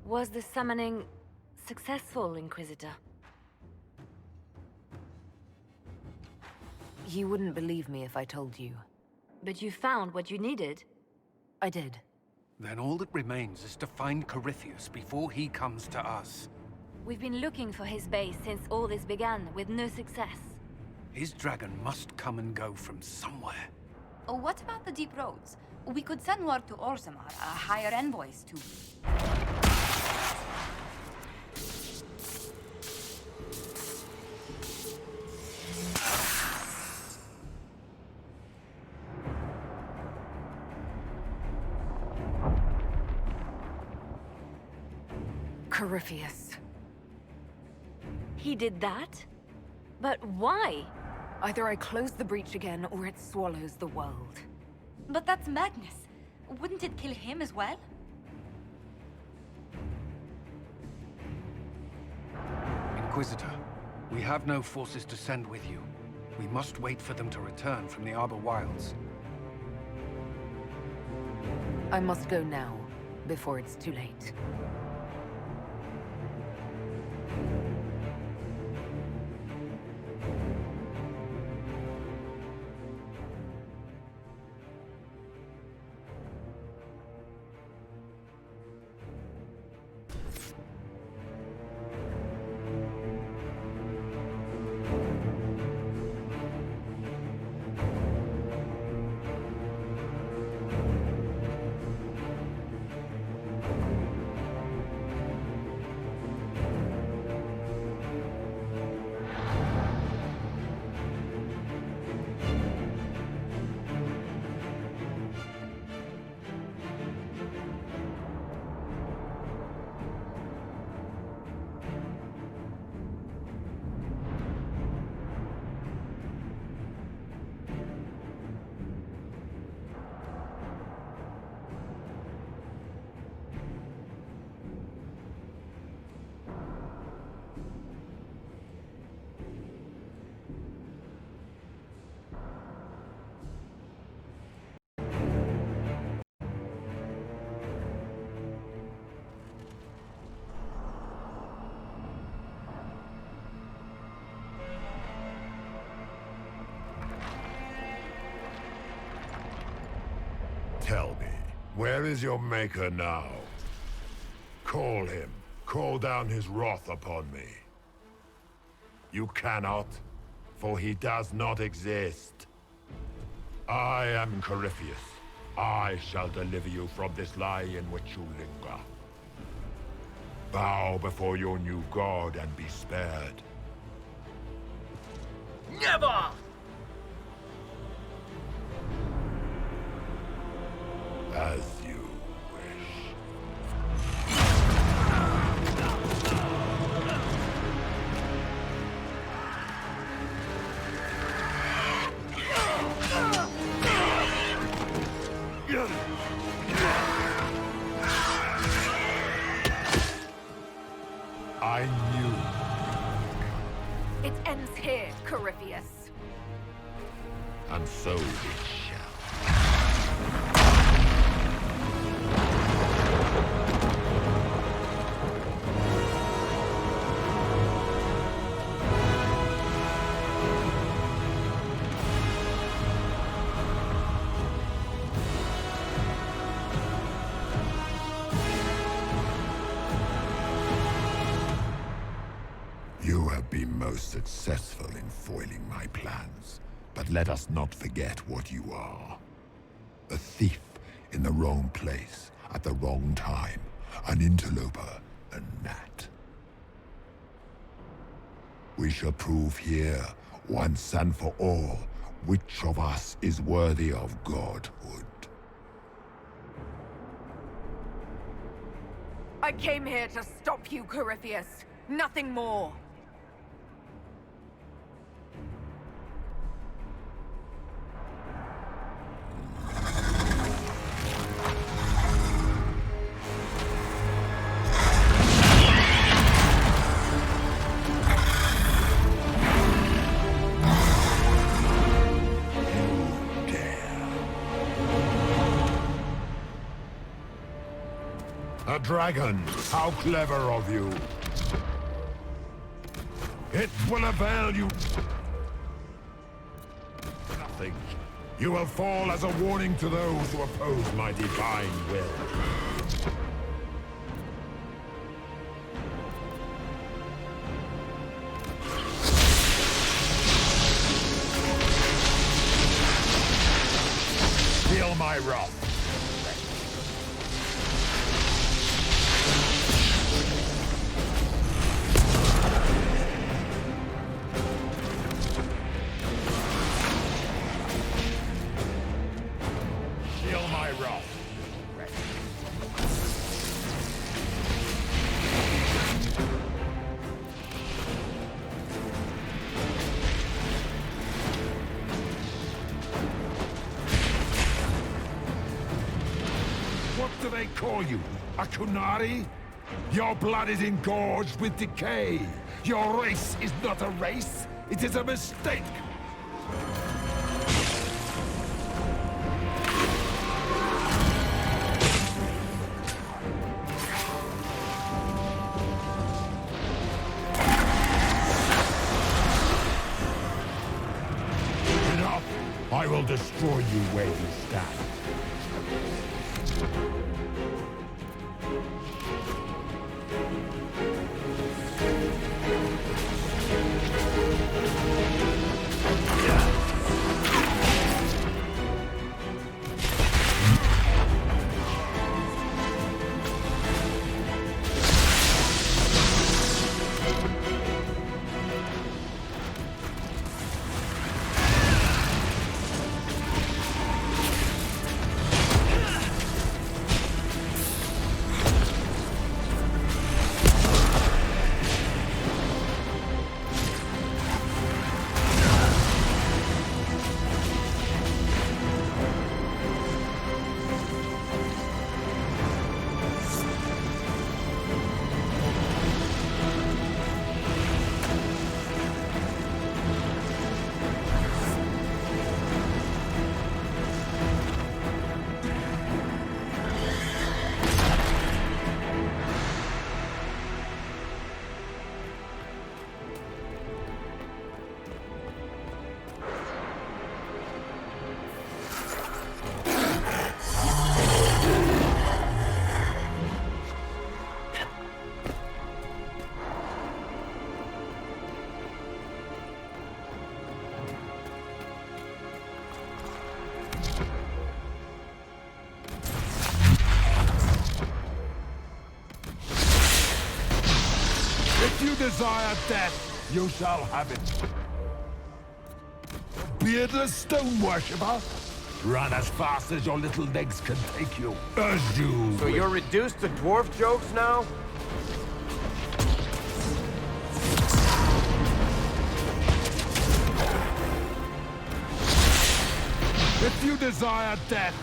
Was the summoning successful, Inquisitor? You wouldn't believe me if I told you. But you found what you needed? I did. Then all that remains is to find Corifeus before he comes to us. We've been looking for his base since all this began, with no success. His dragon must come and go from somewhere. Oh, what about the deep roads? We could send word to Orzammar, hire envoys to... Corifeus. He did that? But why? Either I close the breach again, or it swallows the world. But that's madness. Wouldn't it kill him as well? Inquisitor, we have no forces to send with you. We must wait for them to return from the Arbor Wilds. I must go now, before it's too late. Tell me, where is your maker now? Call him. Call down his wrath upon me. You cannot, for he does not exist. I am Corifeus. I shall deliver you from this lie in which you linger. Bow before your new god and be spared. Never! As you wish. I knew. It ends here, Corifeus. And so it shall. You have been most successful in foiling my plans, but let us not forget what you are. A thief in the wrong place at the wrong time, an interloper, a gnat. We shall prove here, once and for all, which of us is worthy of godhood. I came here to stop you, Corifeus. Nothing more. The dragon! How clever of you! It will avail you nothing. You will fall as a warning to those who oppose my divine will. Feel my wrath. Feel my wrath. What do they call you? A Kunari? Your blood is engorged with decay. Your race is not a race. It is a mistake. Enough! I will destroy you where you stand. If you desire death, you shall have it. Beardless stone worshipper, run as fast as your little legs can take you. As you So you're reduced to dwarf jokes now? If you desire death,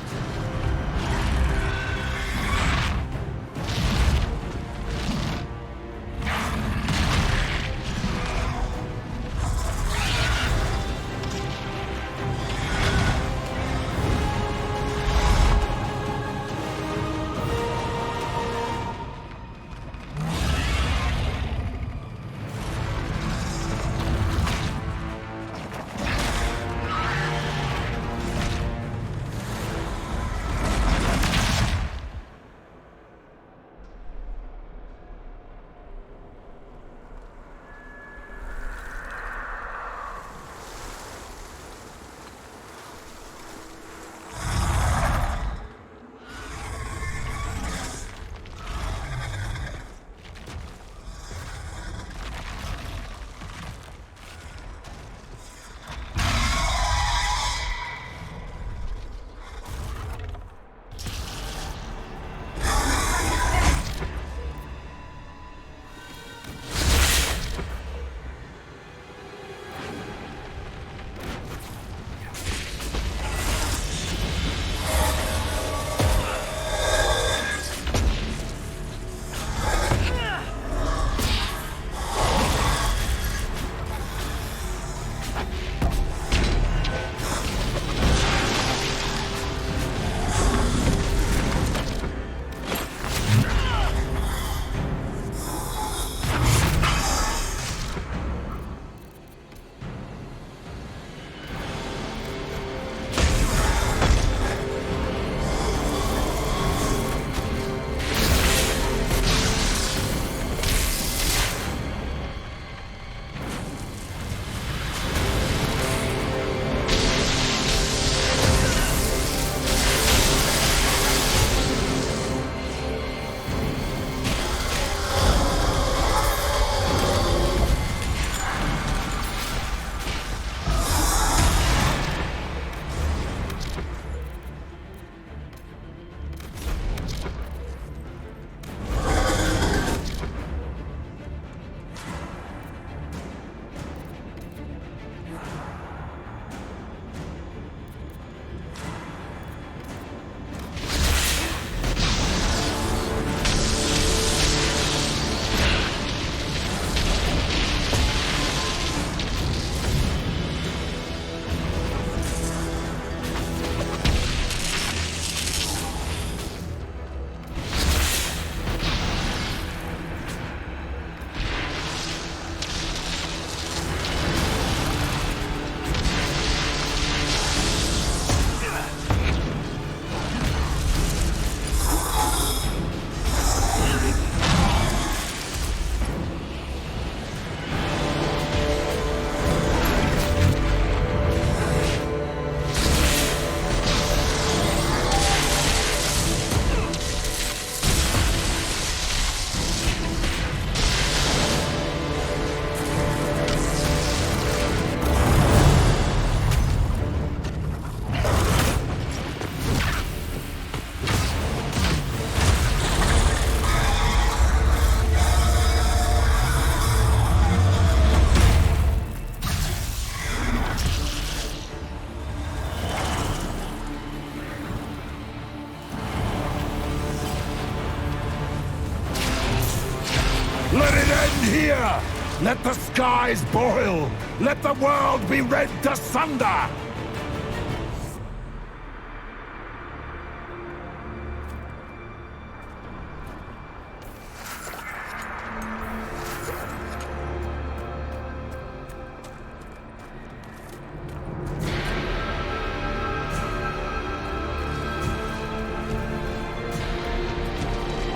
Here! Let the skies boil! Let the world be rent asunder!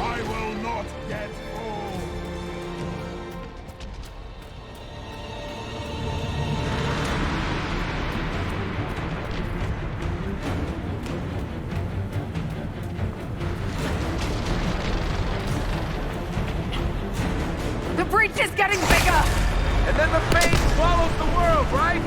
I will not get old! The breach is getting bigger! And then the fate swallows the world, right?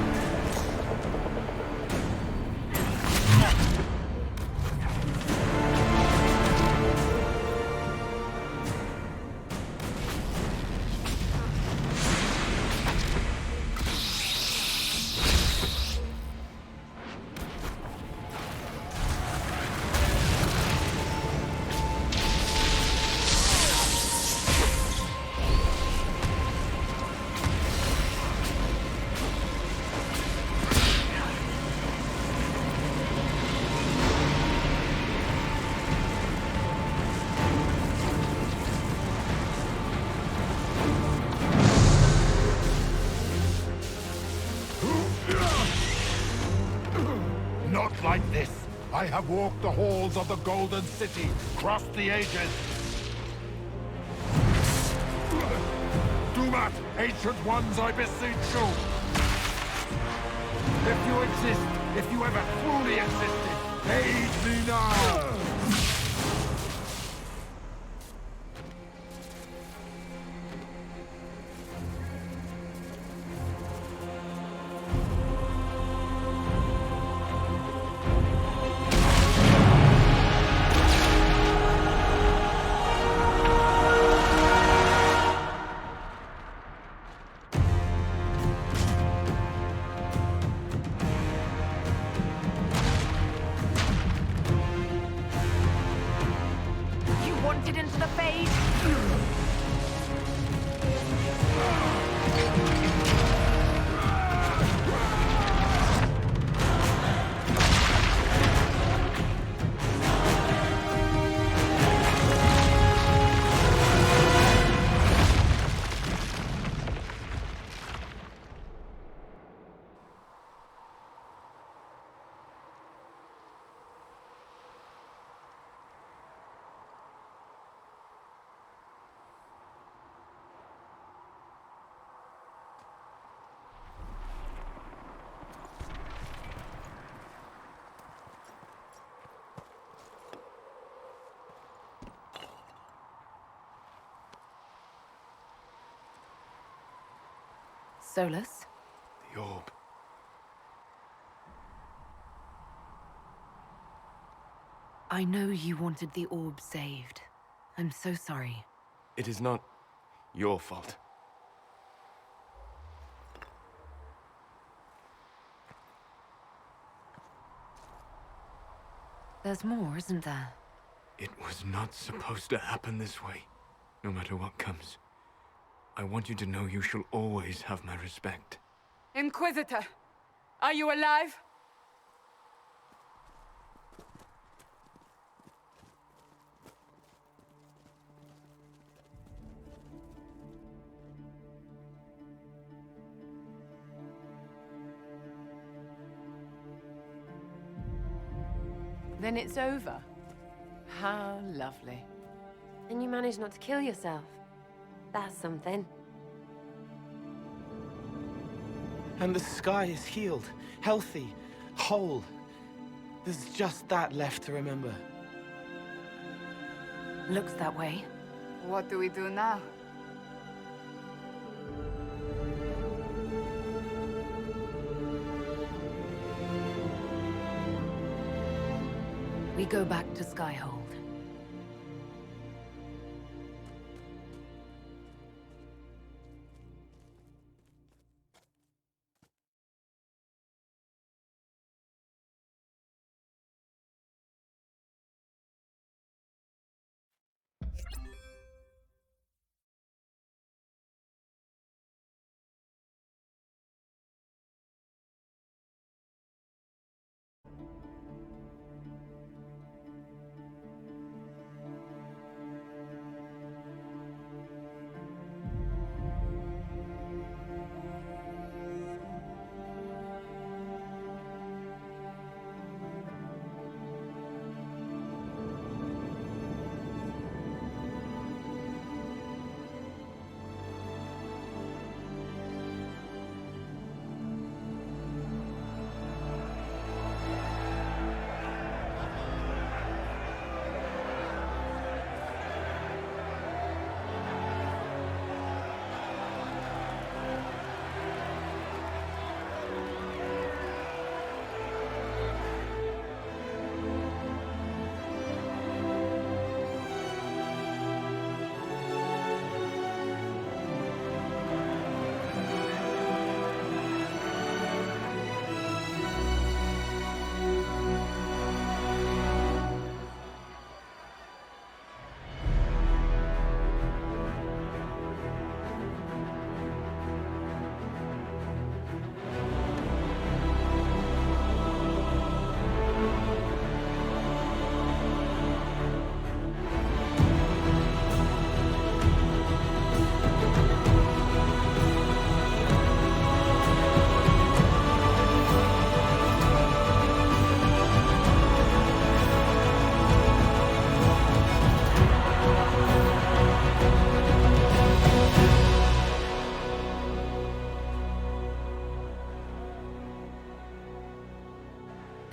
Not like this. I have walked the halls of the Golden City, crossed the ages. Do not, ancient ones, I beseech you. If you exist, if you ever truly existed, aid me now! You wanted into the fade? Solus? The orb. I know you wanted the orb saved. I'm so sorry. It is not your fault. There's more, isn't there? It was not supposed to happen this way, no matter what comes. I want you to know you shall always have my respect. Inquisitor, are you alive? Then it's over. How lovely. And you managed not to kill yourself. That's something. And the sky is healed, healthy, whole. There's just that left to remember. Looks that way. What do we do now? We go back to Skyhold.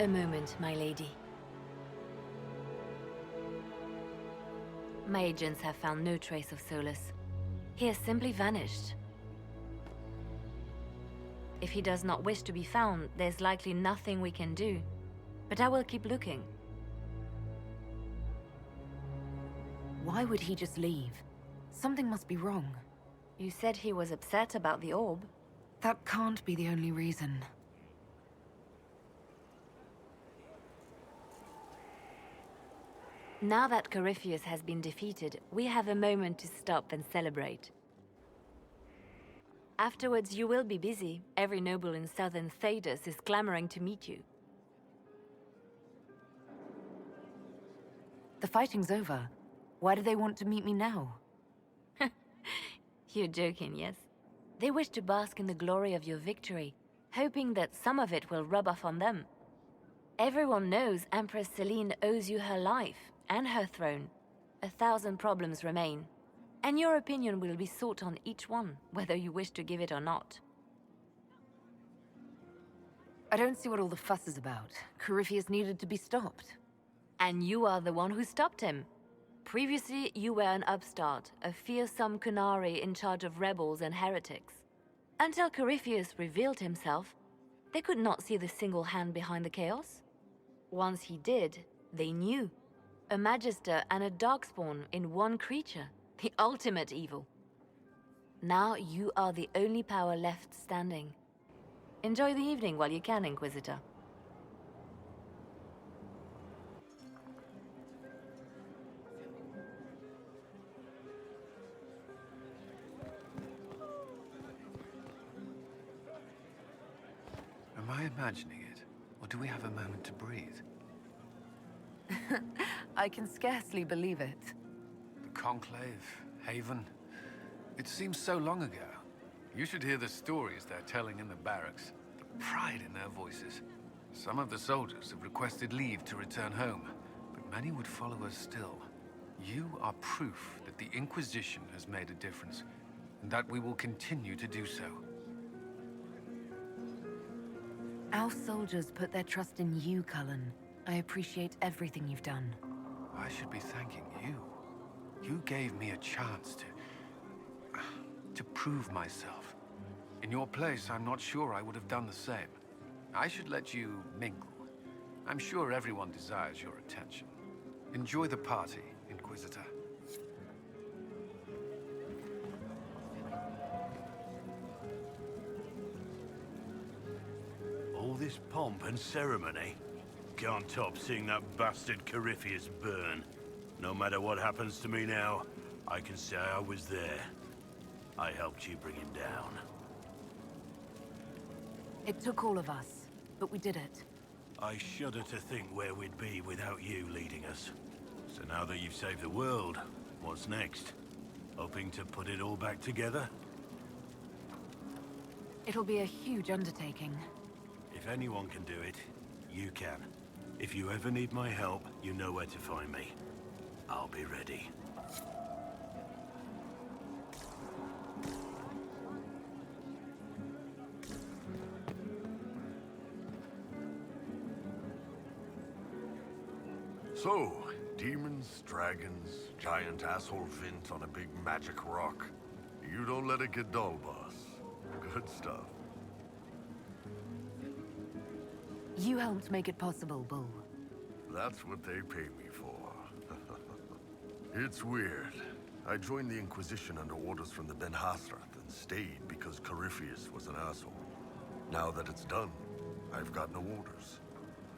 A moment, my lady. My agents have found no trace of Solus. He has simply vanished. If he does not wish to be found, there's likely nothing we can do. But I will keep looking. Why would he just leave? Something must be wrong. You said he was upset about the orb. That can't be the only reason. Now that Corifeus has been defeated, we have a moment to stop and celebrate. Afterwards, you will be busy. Every noble in southern Thedas is clamoring to meet you. The fighting's over. Why do they want to meet me now? You're joking, yes? They wish to bask in the glory of your victory, hoping that some of it will rub off on them. Everyone knows Empress Celine owes you her life and her throne. 1,000 problems remain, and your opinion will be sought on each one, whether you wish to give it or not. I don't see what all the fuss is about. Corifeus needed to be stopped. And you are the one who stopped him. Previously, you were an upstart, a fearsome Kunari in charge of rebels and heretics. Until Corifeus revealed himself, they could not see the single hand behind the chaos. Once he did, they knew. A Magister and a Darkspawn in one creature, the ultimate evil. Now you are the only power left standing. Enjoy the evening while you can, Inquisitor. Am I imagining it? Or do we have a moment to breathe? I can scarcely believe it. The Conclave, Haven. It seems so long ago. You should hear the stories they're telling in the barracks. The pride in their voices. Some of the soldiers have requested leave to return home, but many would follow us still. You are proof that the Inquisition has made a difference, and that we will continue to do so. Our soldiers put their trust in you, Cullen. I appreciate everything you've done. I should be thanking you. You gave me a chance to prove myself. In your place, I'm not sure I would have done the same. I should let you mingle. I'm sure everyone desires your attention. Enjoy the party, Inquisitor. All this pomp and ceremony? Can't top seeing that bastard Corifeus burn. No matter what happens to me now, I can say I was there. I helped you bring him down. It took all of us, but we did it. I shudder to think where we'd be without you leading us. So now that you've saved the world, what's next? Hoping to put it all back together? It'll be a huge undertaking. If anyone can do it, you can. If you ever need my help, you know where to find me. I'll be ready. So, demons, dragons, giant asshole Vint on a big magic rock. You don't let it get dull, boss. Good stuff. You helped make it possible, Bull. That's what they pay me for. It's weird. I joined the Inquisition under orders from the Ben Hasrath and stayed because Corifeus was an asshole. Now that it's done, I've got no orders.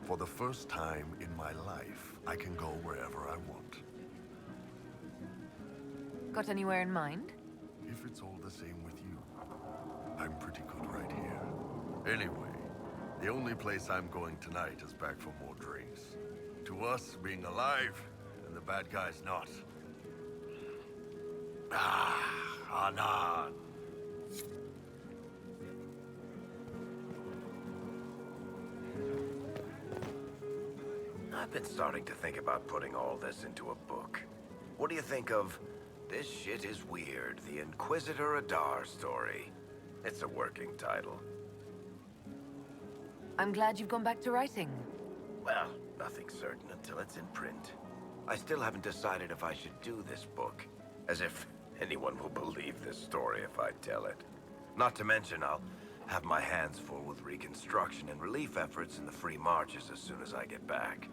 For the first time in my life, I can go wherever I want. Got anywhere in mind? If it's all the same with you, I'm pretty good right here. Anyway, the only place I'm going tonight is back for more drinks. To us, being alive, and the bad guys not. Anan. I've been starting to think about putting all this into a book. What do you think of This Shit Is Weird, the Inquisitor Adar story? It's a working title. I'm glad you've gone back to writing. Well, nothing's certain until it's in print. I still haven't decided if I should do this book. As if anyone will believe this story if I tell it. Not to mention, I'll have my hands full with reconstruction and relief efforts in the free marches as soon as I get back.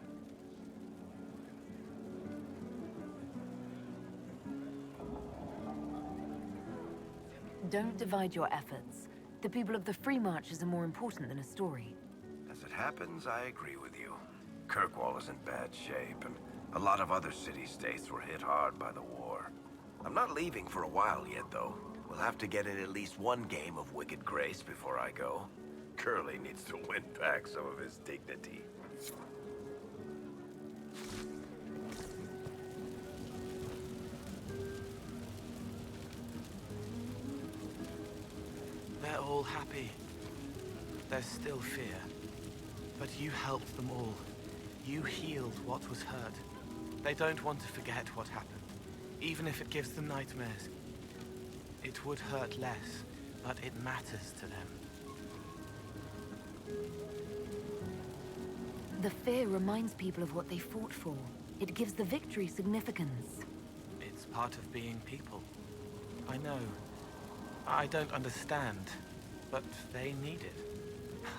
Don't divide your efforts. The people of the Free Marches are more important than a story. As it happens, I agree with you. Kirkwall is in bad shape, and a lot of other city-states were hit hard by the war. I'm not leaving for a while yet, though. We'll have to get in at least one game of Wicked Grace before I go. Curly needs to win back some of his dignity. They're all happy. There's still fear. But you helped them all. You healed what was hurt. They don't want to forget what happened, even if it gives them nightmares. It would hurt less, but it matters to them. The fear reminds people of what they fought for. It gives the victory significance. It's part of being people. I know. I don't understand, but they need it.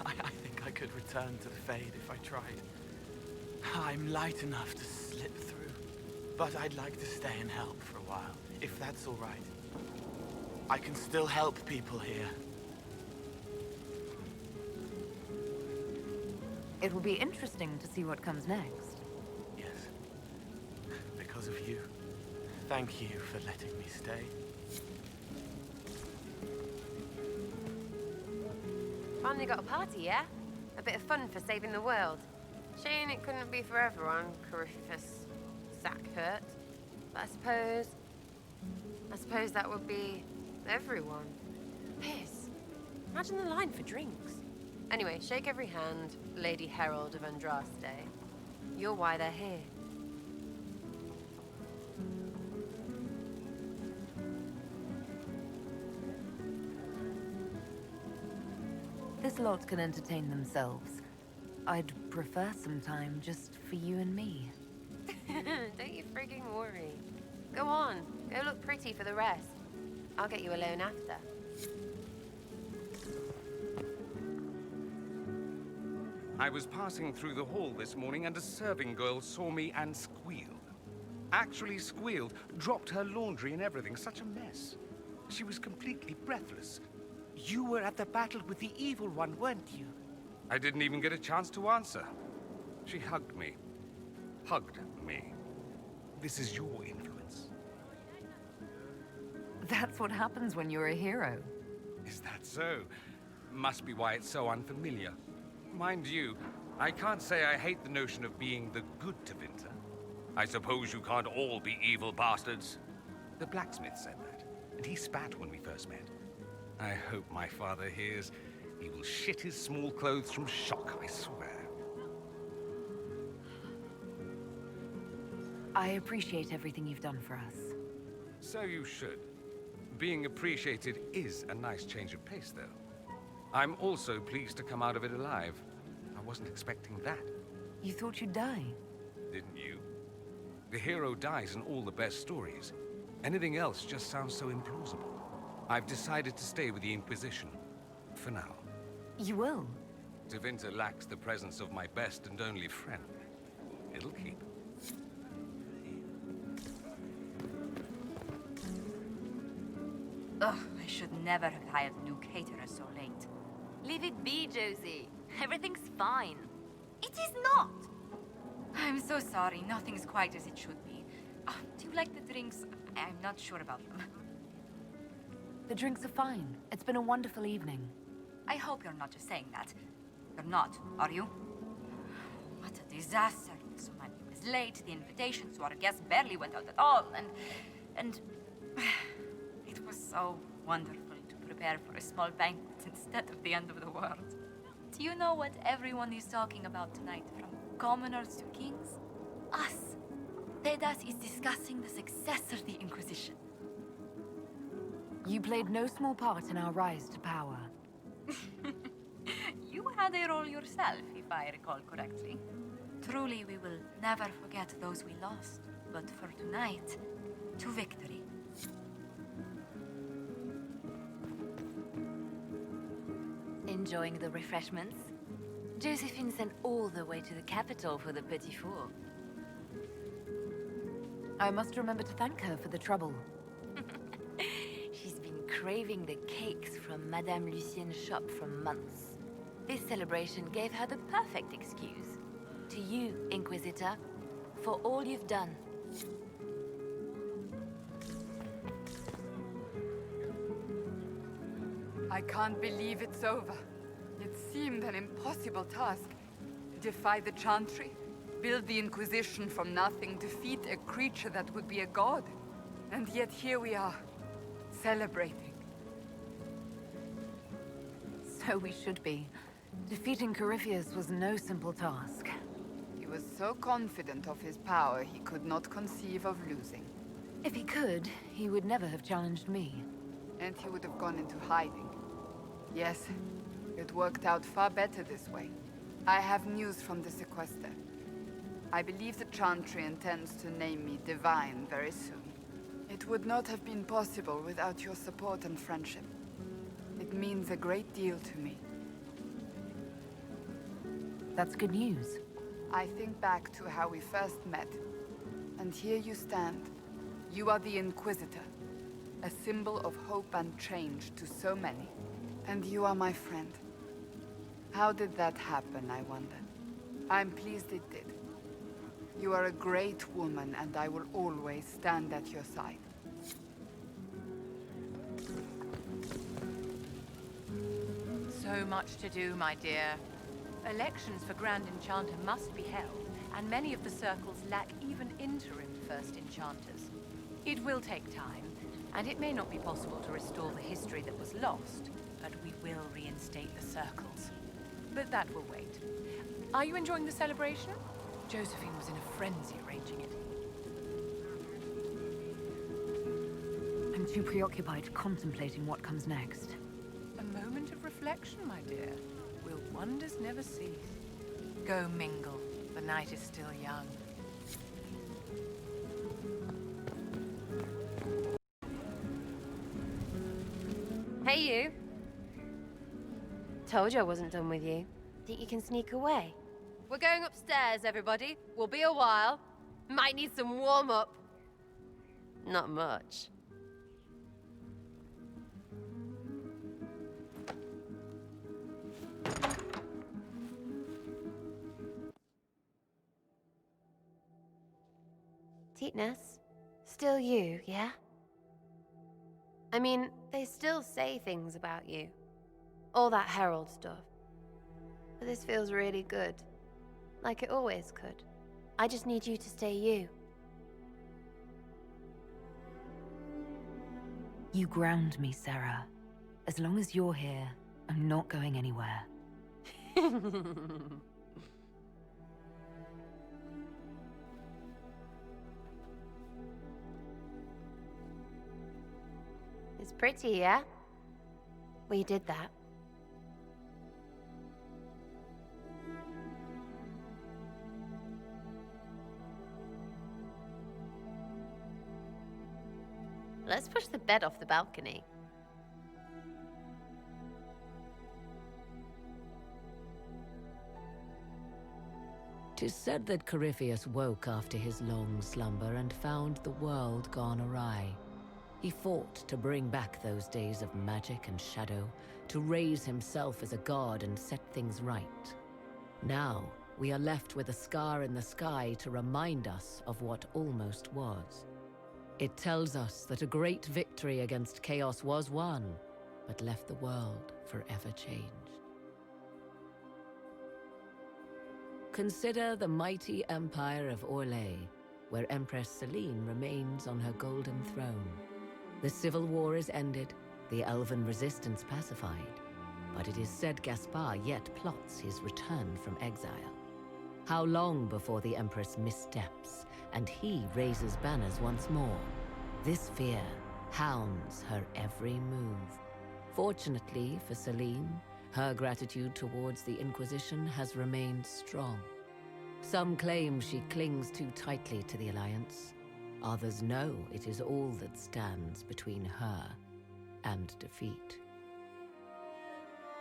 I think I could return to the Fade if I tried. I'm light enough to slip through, but I'd like to stay and help for a while, if that's all right. I can still help people here. It will be interesting to see what comes next. Yes. Because of you. Thank you for letting me stay. Finally got a party, yeah? A bit of fun for saving the world. Shame it couldn't be for everyone, Corifeus. Sack hurt. But I suppose that would be everyone. Piss. Imagine the line for drinks. Anyway, shake every hand, Lady Herald of Andraste. You're why they're here. This lot can entertain themselves. I'd prefer some time just for you and me. Don't you frigging worry. Go on, go look pretty for the rest. I'll get you alone after. I was passing through the hall this morning and a serving girl saw me and squealed. Actually squealed, dropped her laundry and everything, such a mess. She was completely breathless. You were at the battle with the evil one, weren't you? I didn't even get a chance to answer. She hugged me. Hugged me. This is your influence. That's what happens when you're a hero. Is that so? Must be why it's so unfamiliar. Mind you, I can't say I hate the notion of being the good Tevinter. I suppose you can't all be evil bastards. The blacksmith said that, and he spat when we first met. I hope my father hears. He will shit his small clothes from shock, I swear. I appreciate everything you've done for us. So you should. Being appreciated is a nice change of pace, though. I'm also pleased to come out of it alive. I wasn't expecting that. You thought you'd die? Didn't you? The hero dies in all the best stories. Anything else just sounds so implausible. I've decided to stay with the Inquisition. For now. You will? Tevinter lacks the presence of my best and only friend. It'll keep. Ugh, I should never have hired a new caterer so late. Leave it be, Josie. Everything's fine. It is not! I'm so sorry, nothing's quite as it should be. Do you like the drinks? I'm not sure about them. The drinks are fine. It's been a wonderful evening. I hope you're not just saying that. You're not, are you? What a disaster. So many was late, the invitations to our guests barely went out at all, and it was so wonderful to prepare for a small banquet instead of the end of the world. Do you know what everyone is talking about tonight, from commoners to kings? Us. Tedas is discussing the successor of the Inquisition. You played no small part in our rise to power. You had a role yourself, if I recall correctly. Truly, we will never forget those we lost. But for tonight, to victory. Enjoying the refreshments? Josephine sent all the way to the capital for the petit four. I must remember to thank her for the trouble. She's been craving the cakes from Madame Lucien's shop for months. This celebration gave her the perfect excuse. To you, Inquisitor, for all you've done. I can't believe it's over. It seemed an impossible task. Defy the Chantry, build the Inquisition from nothing, defeat a creature that would be a god. And yet here we are, celebrating. So we should be. Defeating Corifeus was no simple task. He was so confident of his power, he could not conceive of losing. If he could, he would never have challenged me. And he would have gone into hiding. Yes, it worked out far better this way. I have news from the sequester. I believe the Chantry intends to name me Divine very soon. It would not have been possible without your support and friendship. It means a great deal to me. That's good news. I think back to how we first met. And here you stand. You are the Inquisitor. A symbol of hope and change to so many. And you are my friend. How did that happen, I wonder? I'm pleased it did. You are a great woman, and I will always stand at your side. So much to do, my dear. Elections for Grand Enchanter must be held, and many of the circles lack even interim First Enchanters. It will take time, and it may not be possible to restore the history that was lost, but we will reinstate the circles. But that will wait. Are you enjoying the celebration? Josephine was in a frenzy arranging it. I'm too preoccupied contemplating what comes next. A moment of reflection, my dear. Will wonders never cease? Go mingle. The night is still young. Hey, you. Told you I wasn't done with you. Think you can sneak away? We're going upstairs, everybody. We'll be a while. Might need some warm-up. Not much. Teetness, still you, yeah? I mean, they still say things about you. All that Herald stuff. But this feels really good. Like it always could. I just need you to stay you. You ground me, Sarah. As long as you're here, I'm not going anywhere. It's pretty, yeah? We did that. Let's push the bed off the balcony. "'Tis said that Corifeus woke after his long slumber and found the world gone awry. He fought to bring back those days of magic and shadow, to raise himself as a god and set things right. Now, we are left with a scar in the sky to remind us of what almost was. It tells us that a great victory against chaos was won, but left the world forever changed. Consider the mighty empire of Orlais, where Empress Celine remains on her golden throne. The civil war is ended, the elven resistance pacified, but it is said Gaspard yet plots his return from exile. How long before the Empress missteps, and he raises banners once more? This fear hounds her every move. Fortunately for Celine, her gratitude towards the Inquisition has remained strong. Some claim she clings too tightly to the Alliance. Others know it is all that stands between her and defeat.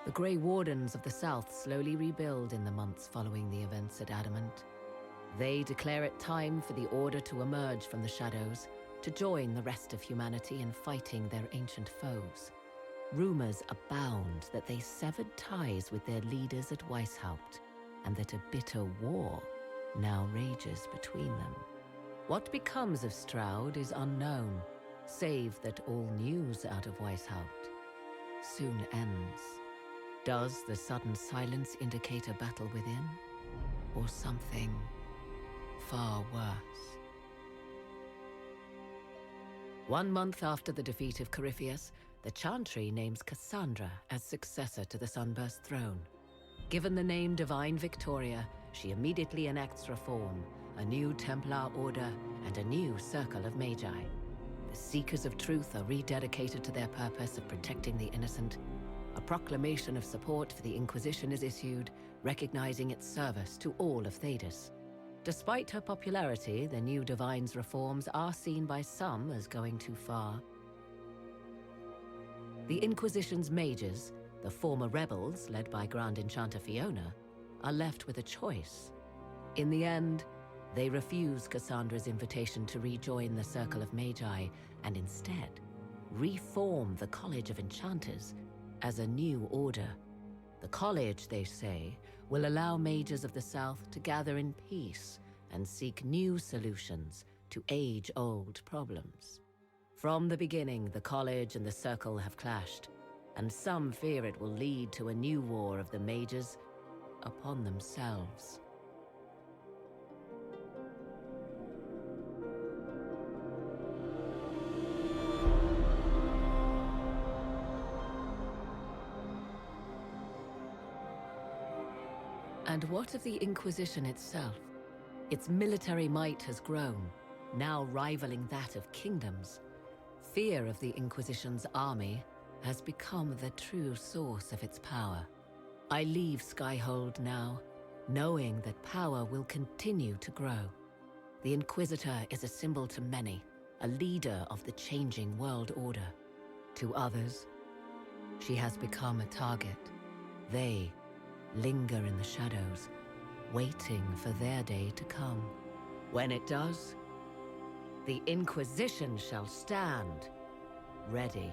The Grey Wardens of the South slowly rebuild in the months following the events at Adamant. They declare it time for the Order to emerge from the shadows, to join the rest of humanity in fighting their ancient foes. Rumors abound that they severed ties with their leaders at Weishaupt, and that a bitter war now rages between them. What becomes of Stroud is unknown, save that all news out of Weishaupt soon ends. Does the sudden silence indicate a battle within, or something far worse? 1 month after the defeat of Corifeus, the Chantry names Cassandra as successor to the Sunburst throne. Given the name Divine Victoria, she immediately enacts reform, a new Templar order, and a new circle of Magi. The Seekers of Truth are rededicated to their purpose of protecting the innocent. A proclamation of support for the Inquisition is issued, recognizing its service to all of Thedas. Despite her popularity, the new Divine's reforms are seen by some as going too far. The Inquisition's mages, the former rebels led by Grand Enchanter Fiona, are left with a choice. In the end, they refuse Cassandra's invitation to rejoin the Circle of Magi and instead reform the College of Enchanters as a new order. The college, they say, will allow mages of the South to gather in peace and seek new solutions to age-old problems. From the beginning, the college and the circle have clashed, and some fear it will lead to a new war of the mages upon themselves. And what of the Inquisition itself? Its military might has grown, now rivaling that of kingdoms. Fear of the Inquisition's army has become the true source of its power. I leave Skyhold now, knowing that power will continue to grow. The Inquisitor is a symbol to many, a leader of the changing world order. To others, she has become a target. They linger in the shadows, waiting for their day to come. When it does, the Inquisition shall stand ready.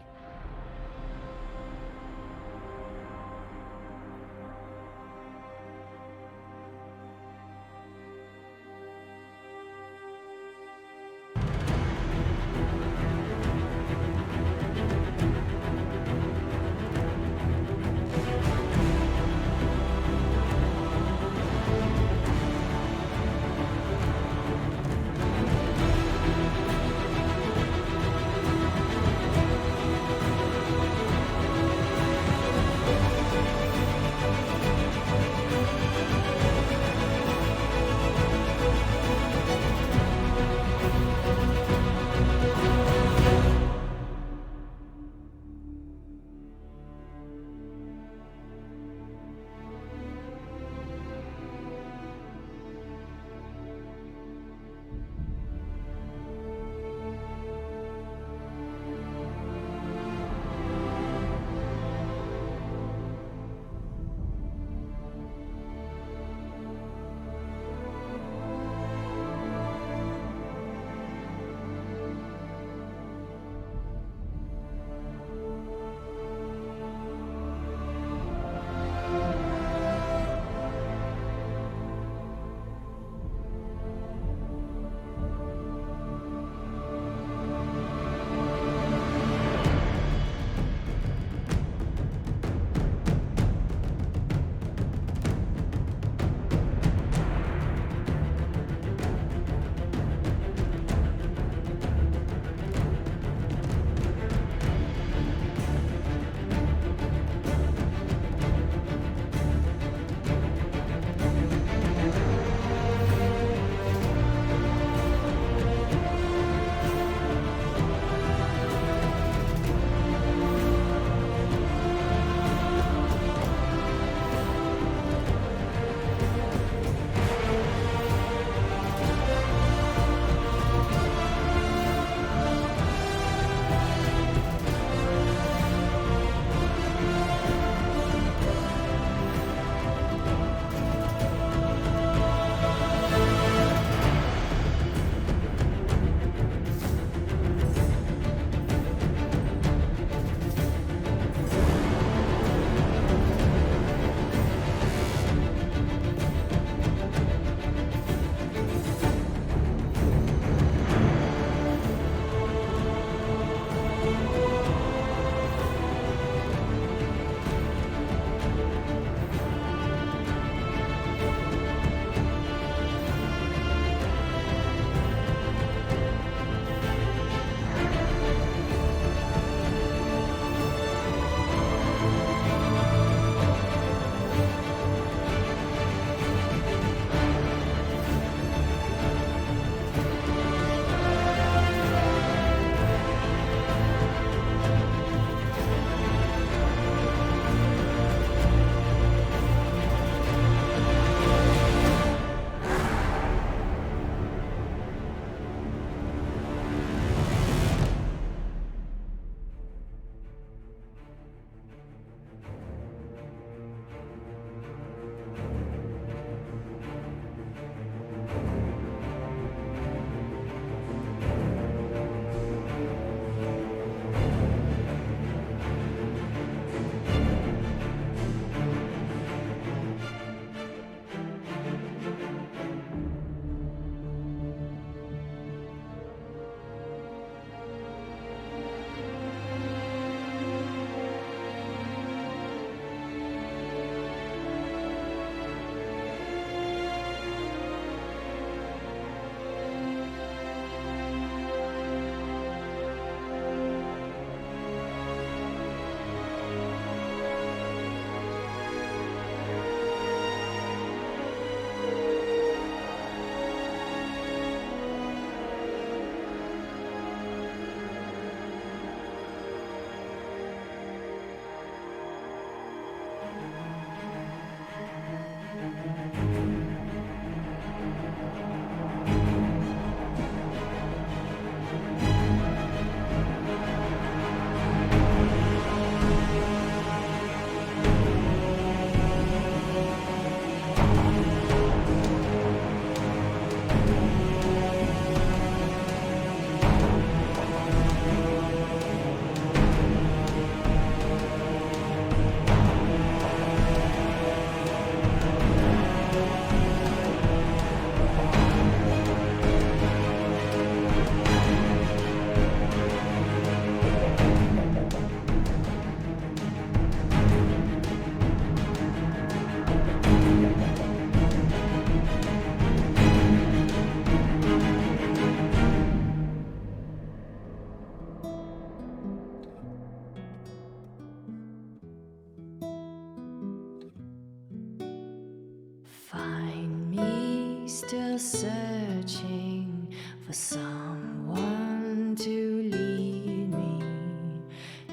still searching for someone to lead me?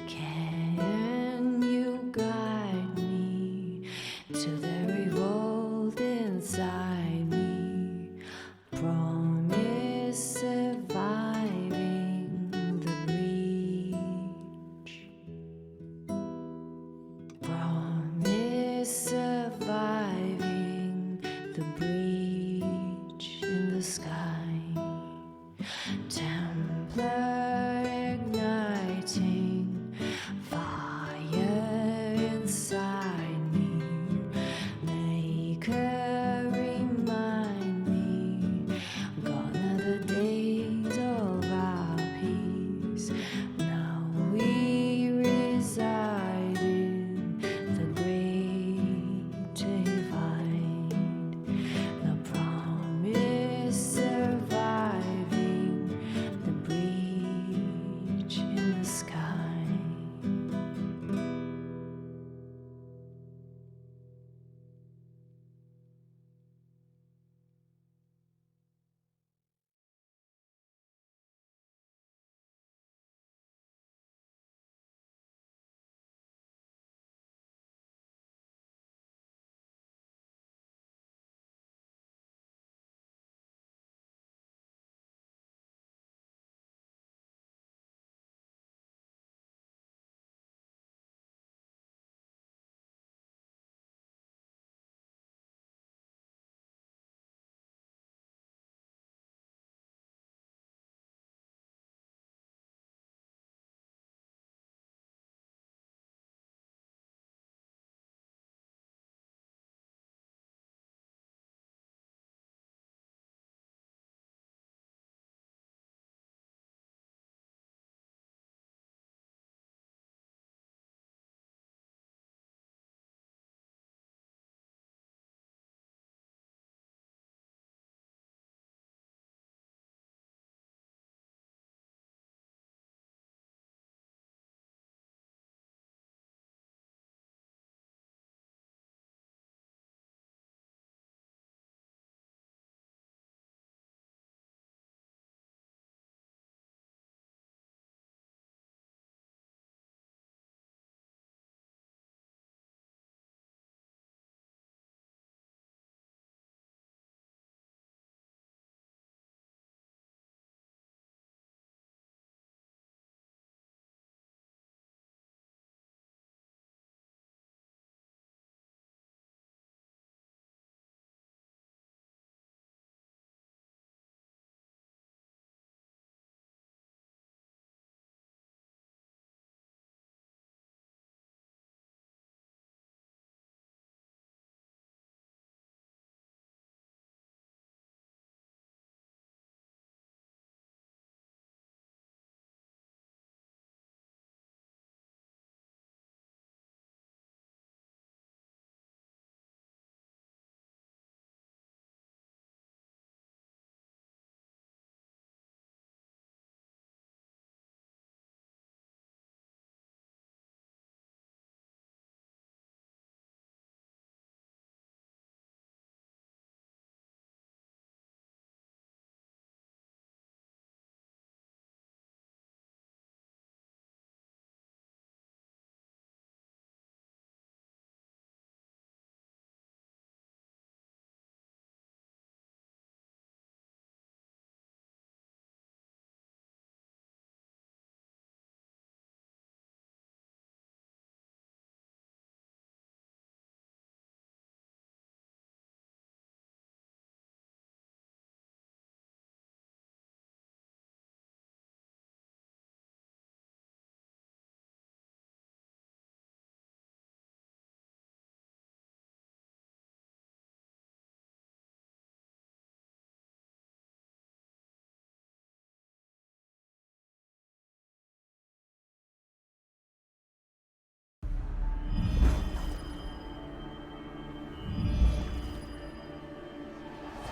Can you guide me to the revolt inside me? Promise surviving the breach. Promise surviving the breach in the sky. Templar igniting fire inside me. Make her remind me, gone are the days of our peace. Now we reside in the great divide. The promise surviving the breach in the sky.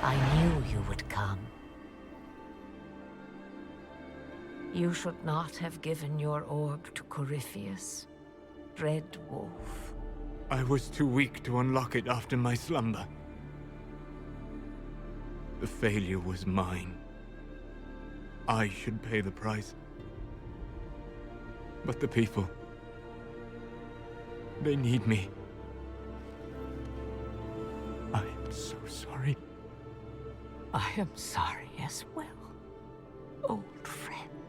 I knew you would come. You should not have given your orb to Corifeus, Red Wolf. I was too weak to unlock it after my slumber. The failure was mine. I should pay the price. But the people... they need me. I am so sorry. I am sorry as well, old friend.